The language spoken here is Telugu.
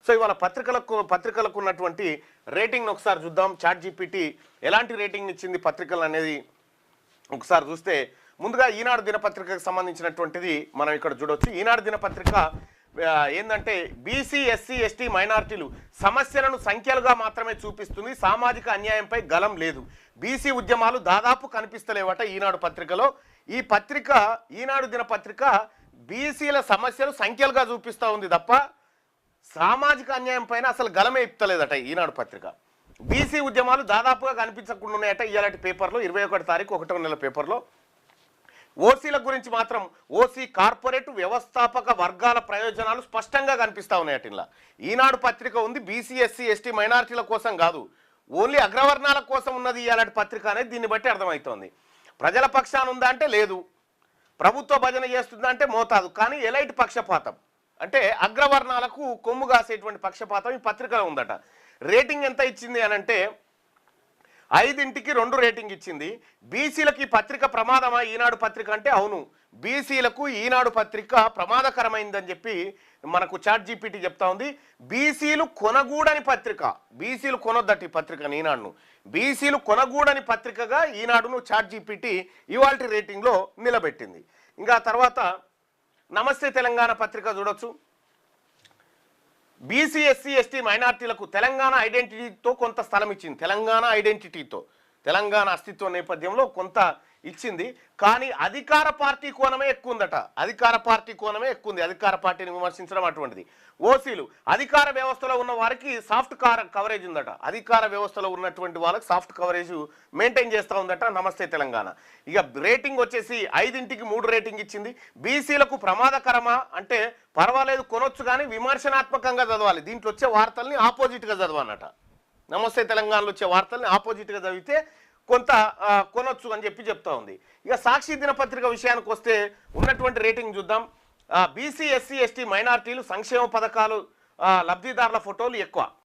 సో ఇవాళ పత్రికలకు ఉన్నటువంటి రేటింగ్ను ఒకసారి చూద్దాం. చాట్ జీపీటీ ఎలాంటి రేటింగ్ ఇచ్చింది పత్రికలు అనేది ఒకసారి చూస్తే, ముందుగా ఈనాడు దినపత్రికకు సంబంధించినటువంటిది మనం ఇక్కడ చూడవచ్చు. ఈనాడు దినపత్రిక ఏంటంటే బీసీ ఎస్సీ ఎస్టీ మైనారిటీలు సమస్యలను సంఖ్యలుగా మాత్రమే చూపిస్తుంది, సామాజిక అన్యాయంపై గలం లేదు, బీసీ ఉద్యమాలు దాదాపు కనిపిస్తలేవట ఈనాడు పత్రికలో. ఈ పత్రిక ఈనాడు దినపత్రిక బీసీల సమస్యలు సంఖ్యలుగా చూపిస్తూ ఉంది తప్ప సామాజిక అన్యాయం పైన అసలు గలమే ఇప్పలేదట ఈనాడు పత్రిక. బీసీ ఉద్యమాలు దాదాపుగా కనిపించకుండా ఉన్నాయట ఇలాంటి పేపర్లో 21 తారీఖు 1వ నెల పేపర్లో. ఓసీల గురించి మాత్రం ఓసీ కార్పొరేట్ వ్యవస్థాపక వర్గాల ప్రయోజనాలు స్పష్టంగా కనిపిస్తూ ఉన్నాయట ఇలా. ఈనాడు పత్రిక ఉంది బీసీ ఎస్సీ ఎస్టీ మైనారిటీల కోసం కాదు, ఓన్లీ అగ్రవర్ణాల కోసం ఉన్నది ఇలాంటి పత్రిక అనేది దీన్ని బట్టి అర్థమవుతోంది. ప్రజల పక్షాన ఉందా అంటే లేదు, ప్రభుత్వ భజన చేస్తుందా అంటే మోతాదు, కానీ ఎలైట్ పక్షపాతం అంటే అగ్రవర్ణాలకు కొమ్ము కాసేటువంటి పక్షపాతం ఈ పత్రికలో ఉందట. రేటింగ్ ఎంత ఇచ్చింది అని అంటే 5కి 2 రేటింగ్ ఇచ్చింది. బీసీలకు ఈ పత్రిక ప్రమాదమా ఈనాడు పత్రిక అంటే అవును, బీసీలకు ఈనాడు పత్రిక ప్రమాదకరమైందని చెప్పి మనకు చాట్ జీపీటీ చెప్తా ఉంది. బీసీలు కొనగూడని పత్రిక, బీసీలు కొనొద్దటి పత్రికను ఈనాడును, బీసీలు కొనగూడని పత్రికగా ఈనాడును చాట్ జీపీటీ ఇవాల్టి రేటింగ్లో నిలబెట్టింది. ఇంకా తర్వాత నమస్తే తెలంగాణ పత్రిక చూడొచ్చు. బీసీ ఎస్సీ ఎస్టీ మైనార్టీలకు తెలంగాణ ఐడెంటిటీతో కొంత స్థలం ఇచ్చింది, తెలంగాణ ఐడెంటిటీతో తెలంగాణ అస్తిత్వ నేపథ్యంలో కొంత ఇచ్చింది, కానీ అధికార పార్టీ కోణమే ఎక్కువ ఉందట, అధికార పార్టీ కోణమే ఎక్కువ ఉంది, అధికార పార్టీని విమర్శించడం అటువంటిది. ఓసీలు అధికార వ్యవస్థలో ఉన్న వారికి సాఫ్ట్ కవరేజ్ ఉందట, అధికార వ్యవస్థలో ఉన్నటువంటి వాళ్ళకి సాఫ్ట్ కవరేజ్ మెయింటైన్ చేస్తూ ఉందట నమస్తే తెలంగాణ. ఇక రేటింగ్ వచ్చేసి 5కి 3 రేటింగ్ ఇచ్చింది. బీసీలకు ప్రమాదకరమా అంటే పర్వాలేదు కొనొచ్చు, కానీ విమర్శనాత్మకంగా చదవాలి, దీంట్లో వచ్చే వార్తల్ని ఆపోజిట్గా చదవన్నట. నమస్తే తెలంగాణలో వచ్చే వార్తల్ని ఆపోజిట్గా చదివితే కొంత కొనొచ్చు అని చెప్తా ఉంది. ఇక సాక్షి దినపత్రిక విషయానికి వస్తే ఉన్నటువంటి రేటింగ్ చూద్దాం. బీసీ ఎస్సీ ఎస్టీ మైనార్టీలు సంక్షేమ పథకాలు లబ్ధిదారుల ఫోటోలు ఎక్కువ,